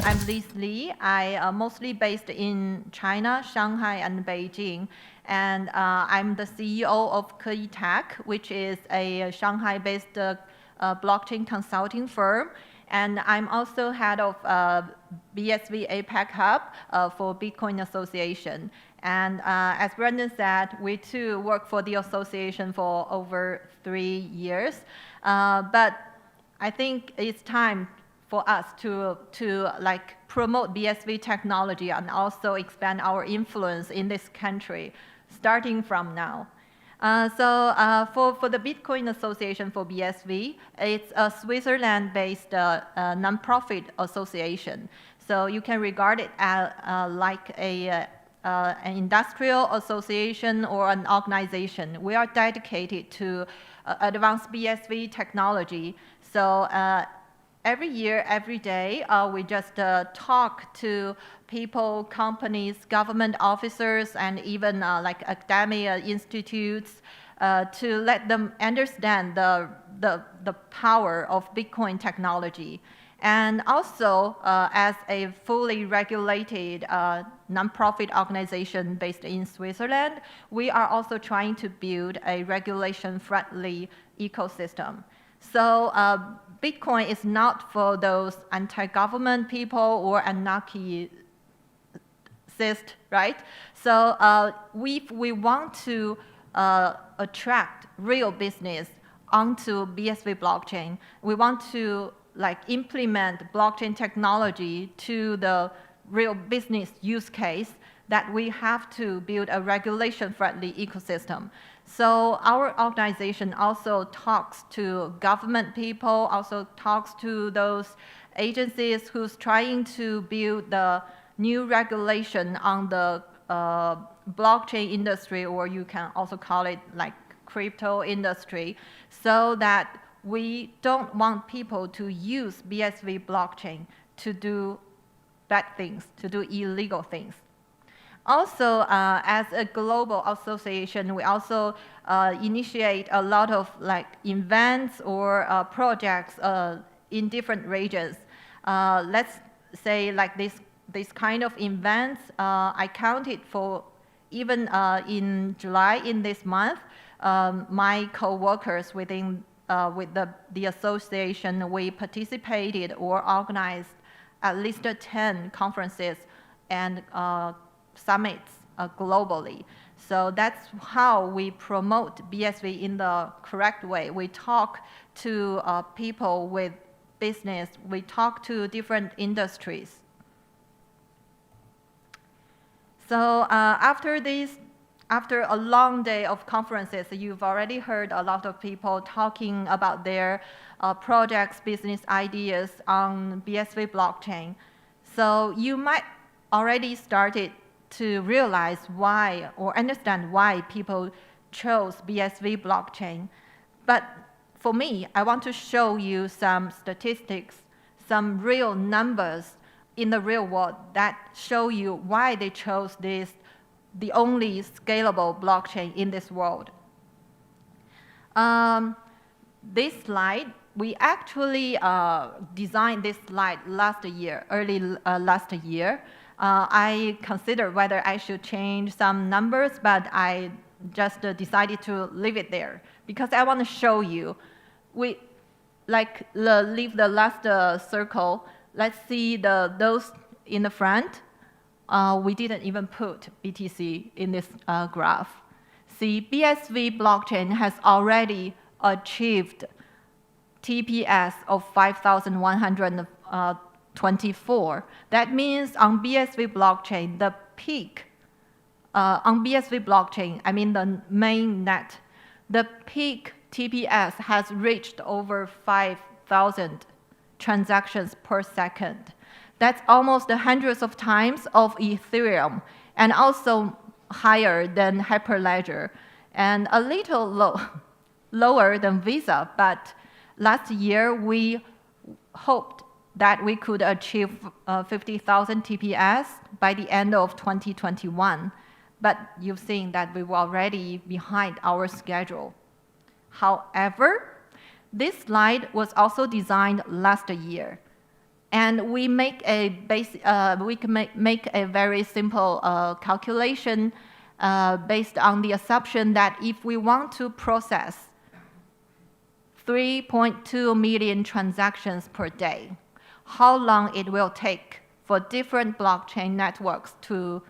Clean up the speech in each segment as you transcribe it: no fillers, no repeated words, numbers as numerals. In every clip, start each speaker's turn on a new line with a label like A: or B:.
A: I'm Lise Li. I mostly based in China, Shanghai, and Beijing. And I'm the CEO of Keyi Tech, which is a Shanghai-based blockchain consulting firm. And I'm also head of BSV APAC Hub for Bitcoin Association. And as Brendan said, we too work for the association for over 3 years. But I think it's time for us to promote BSV technology and also expand our influence in this country, starting from now. For the Bitcoin Association for BSV, it's a Switzerland-based nonprofit association. So you can regard it as like an industrial association or an organization. We are dedicated to advanced BSV technology. So every year, every day, we just talk to people, companies, government officers, and even like academia institutes to let them understand the power of Bitcoin technology. And also, as a fully regulated nonprofit organization based in Switzerland, we are also trying to build a regulation-friendly ecosystem. So Bitcoin is not for those anti-government people or anarchists, right? So if we want to attract real business onto BSV blockchain, we want to implement blockchain technology to the real business use case, that we have to build a regulation-friendly ecosystem. So our organization also talks to government people, also talks to those agencies who's trying to build the new regulation on the blockchain industry, or you can also call it like crypto industry, so that we don't want people to use BSV blockchain to do bad things, to do illegal things. Also, as a global association, we also initiate a lot of events or projects in different regions. Let's say this kind of events, I counted for even in July in this month, my co-workers within with the association, we participated or organized at least 10 conferences and summits globally. So that's how we promote BSV in the correct way. We talk to people with business. We talk to different industries. So after a long day of conferences, you've already heard a lot of people talking about their projects, business ideas on BSV blockchain. So you might already started to realize why or understand why people chose BSV blockchain. But for me, I want to show you some statistics, some real numbers in the real world that show you why they chose this, the only scalable blockchain in this world. This slide, we actually designed this slide early last year. I considered whether I should change some numbers, but I just decided to leave it there because I want to show you. We leave the last circle. Let's see those in the front. We didn't even put BTC in this graph. See, BSV blockchain has already achieved TPS of 5,124. That means on BSV blockchain, the peak, on BSV blockchain, I mean the main net, the peak TPS has reached over 5,000 transactions per second. That's almost hundreds of times of Ethereum, and also higher than Hyperledger, and a little lower than Visa. But last year, we hoped that we could achieve 50,000 TPS by the end of 2021. But you've seen that we were already behind our schedule. However, this slide was also designed last year. And we make a we can make a very simple calculation based on the assumption that if we want to process 3.2 million transactions per day, how long it will take for different blockchain networks to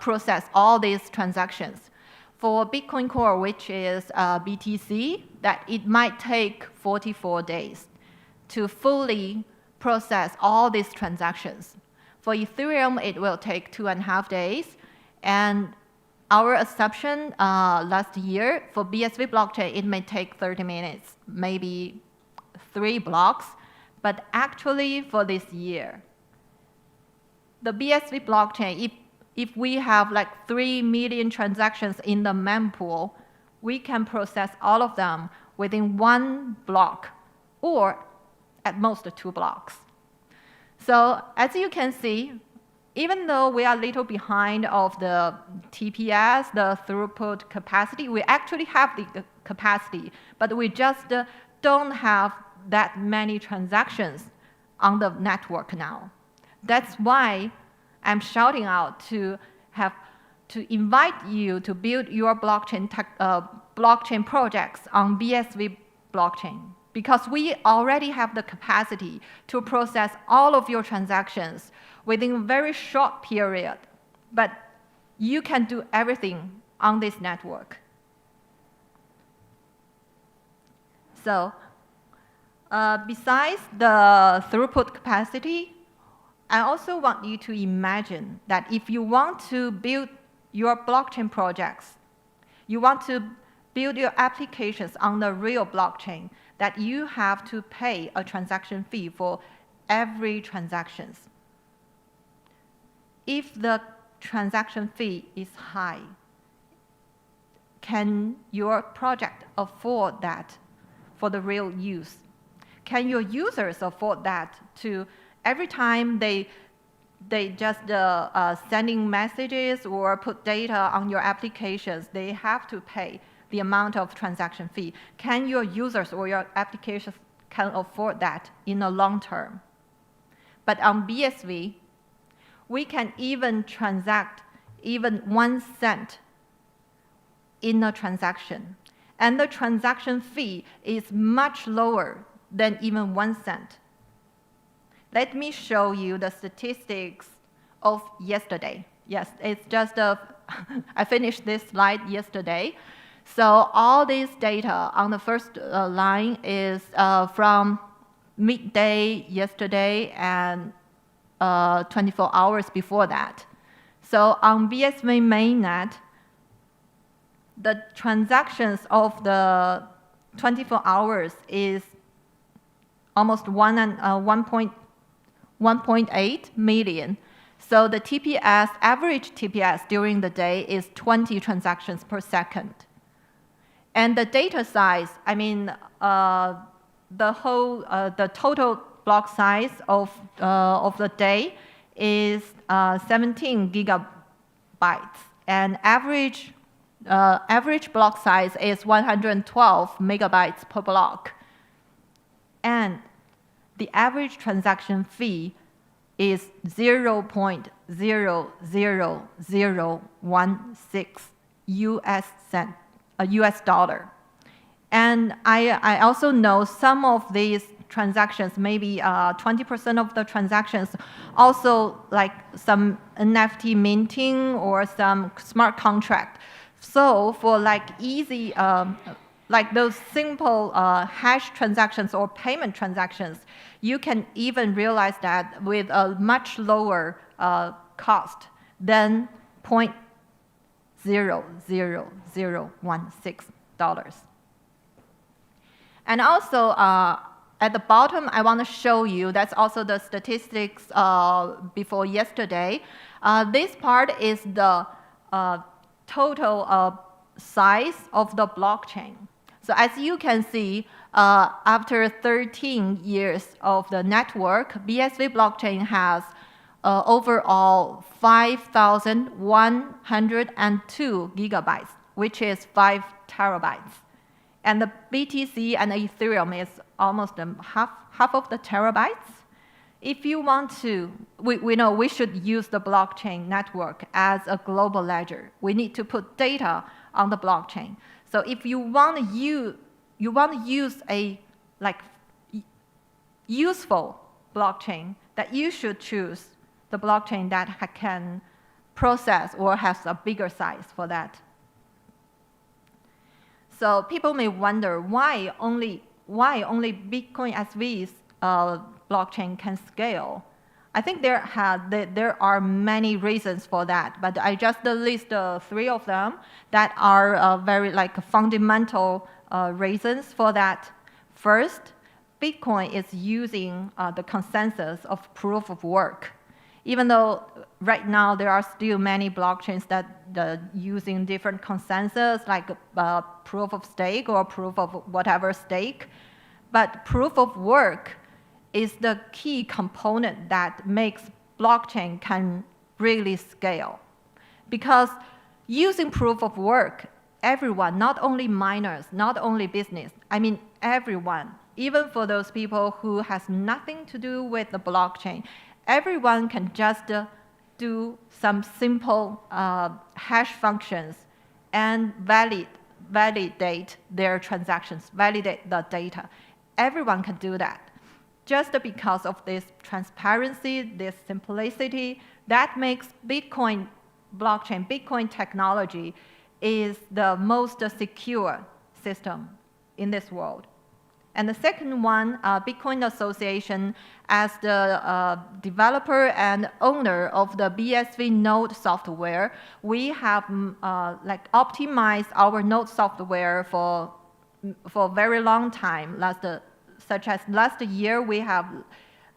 A: process all these transactions. For Bitcoin Core, which is BTC, that it might take 44 days to fully process all these transactions. For Ethereum, it will take 2.5 days. And our assumption last year for BSV blockchain, it may take 30 minutes, maybe 3 blocks. But actually for this year, the BSV blockchain, if we have like 3 million transactions in the mempool, we can process all of them within 1 block or at most 2 blocks. So as you can see, even though we are a little behind of the TPS, the throughput capacity, we actually have the capacity, but we just don't have that many transactions on the network now. That's why I'm shouting out to invite you to build your blockchain projects on BSV blockchain, because we already have the capacity to process all of your transactions within a very short period, but you can do everything on this network. So besides the throughput capacity, I also want you to imagine that if you want to build your blockchain projects, you want to build your applications on the real blockchain, that you have to pay a transaction fee for every transaction. If the transaction fee is high, can your project afford that for the real use? Can your users afford that to every time they just sending messages or put data on your applications, they have to pay the amount of transaction fee? Can your users or your applications can afford that in the long term? But on BSV, we can even transact even 1 cent in a transaction. And the transaction fee is much lower than even 1 cent. Let me show you the statistics of yesterday. Yes, it's just I finished this slide yesterday. So all this data on the first line is from midday yesterday and 24 hours before that. So on BSV mainnet, the transactions of the 24 hours is almost 1.8 million. So the TPS, average TPS during the day is 20 transactions per second. And the data size, I mean, the total block size of the day is 17 gigabytes, and average block size is 112 megabytes per block, and the average transaction fee is 0.00016 US dollar. And I also know some of these transactions, maybe 20% of the transactions, also like some NFT minting or some smart contract. So for like easy, like those simple hash transactions or payment transactions, you can even realize that with a much lower cost than $0.00016. And also at the bottom, I want to show you, that's also the statistics before yesterday. This part is the total size of the blockchain. So as you can see, after 13 years of the network, BSV blockchain has overall 5,102 gigabytes, which is 5 terabytes. And the BTC and Ethereum is almost half of the terabytes. If you want to, we know we should use the blockchain network as a global ledger. We need to put data on the blockchain. So if you want to use a useful blockchain, that you should choose the blockchain that can process or has a bigger size for that. So people may wonder why only Bitcoin SV's blockchain can scale. I think there are many reasons for that, but I just list 3 of them that are very fundamental reasons for that. First, Bitcoin is using the consensus of proof of work. Even though right now there are still many blockchains that using different consensus, like proof of stake or proof of whatever stake, but proof of work is the key component that makes blockchain can really scale. Because using proof of work, everyone, not only miners, not only business, I mean everyone, even for those people who has nothing to do with the blockchain, everyone can just do some simple hash functions and validate their transactions, validate the data. Everyone can do that. Just because of this transparency, this simplicity, that makes Bitcoin blockchain, Bitcoin technology is the most secure system in this world. And the second one, Bitcoin Association, as the developer and owner of the BSV Node software, we have optimized our Node software for a very long time. Such as last year, we have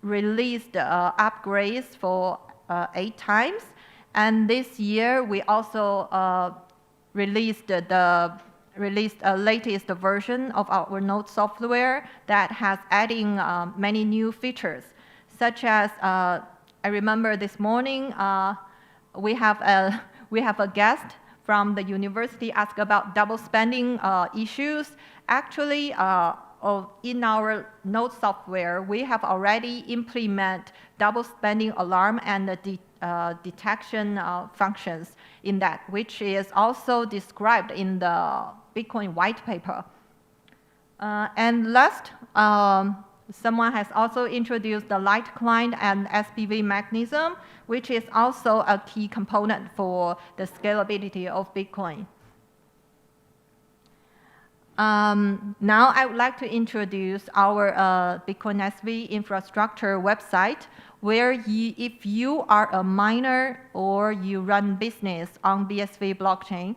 A: released upgrades for 8 times, and this year we also released a latest version of our Node software that has adding many new features, such as I remember this morning we have a guest from the university ask about double spending issues. Actually, in our Node software, we have already implemented double spending alarm and detection functions in that, which is also described in the Bitcoin white paper. And last, someone has also introduced the light client and SPV mechanism, which is also a key component for the scalability of Bitcoin. Now I would like to introduce our Bitcoin SV infrastructure website, where if you are a miner or you run business on BSV blockchain,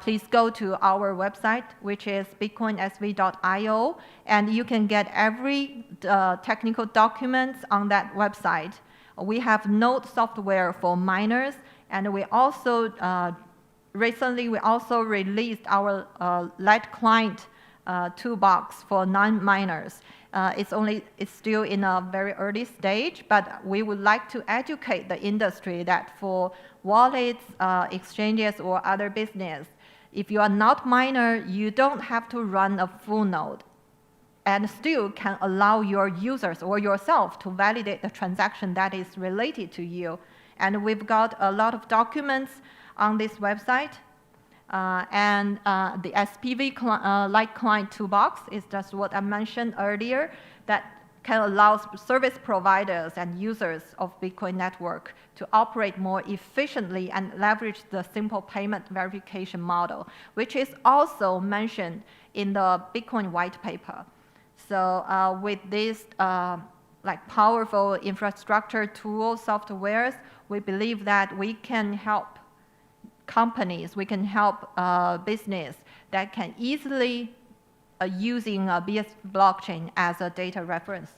A: please go to our website, which is bitcoinsv.io, and you can get every technical documents on that website. We have Node software for miners, and we also recently, we also released our light client toolbox for non-miners. It's still in a very early stage, but we would like to educate the industry that for wallets, exchanges, or other business, if you are not miner, you don't have to run a full node, and still can allow your users or yourself to validate the transaction that is related to you. And we've got a lot of documents on this website, and the SPV light client toolbox is just what I mentioned earlier, that can allow service providers and users of Bitcoin network to operate more efficiently and leverage the simple payment verification model, which is also mentioned in the Bitcoin white paper. So with this powerful infrastructure tool softwares, we believe that we can help companies, we can help business that can easily using BSV blockchain as a data reference.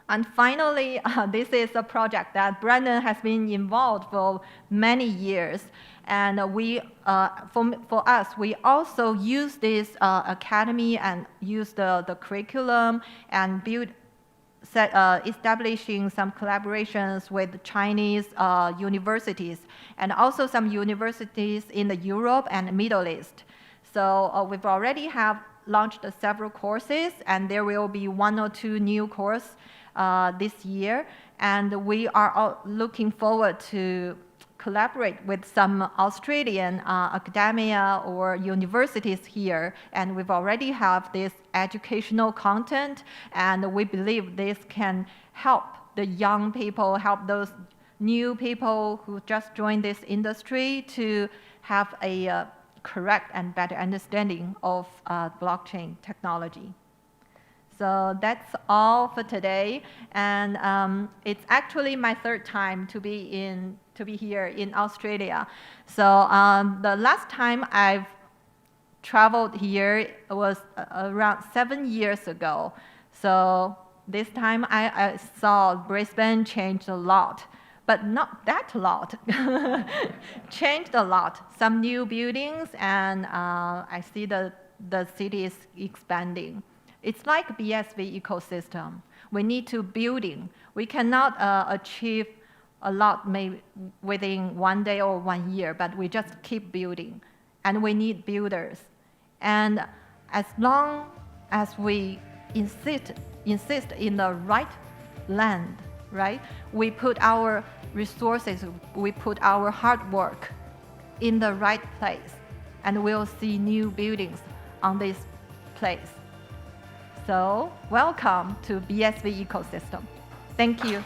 A: And finally, this is a project that Brandon has been involved for many years. And for us, we also use this academy and use the curriculum and establishing some collaborations with Chinese universities and also some universities in the Europe and Middle East. So we've already have launched several courses, and there will be 1 or 2 new courses this year. And we are all looking forward to collaborate with some Australian academia or universities here, and we've already have this educational content, and we believe this can help the young people, help those new people who just joined this industry to have a correct and better understanding of blockchain technology. So that's all for today, and it's actually my 3rd time to be here in Australia. So the last time I've traveled here was around 7 years ago. So this time I saw Brisbane change a lot, but not that lot. Changed a lot. Some new buildings, and I see the city is expanding. It's like BSV ecosystem. We need to building. We cannot achieve a lot maybe within 1 day or 1 year, but we just keep building. And we need builders. And as long as we insist in the right land, right? We put our resources, we put our hard work in the right place, and we'll see new buildings on this place. So welcome to BSV ecosystem. Thank you.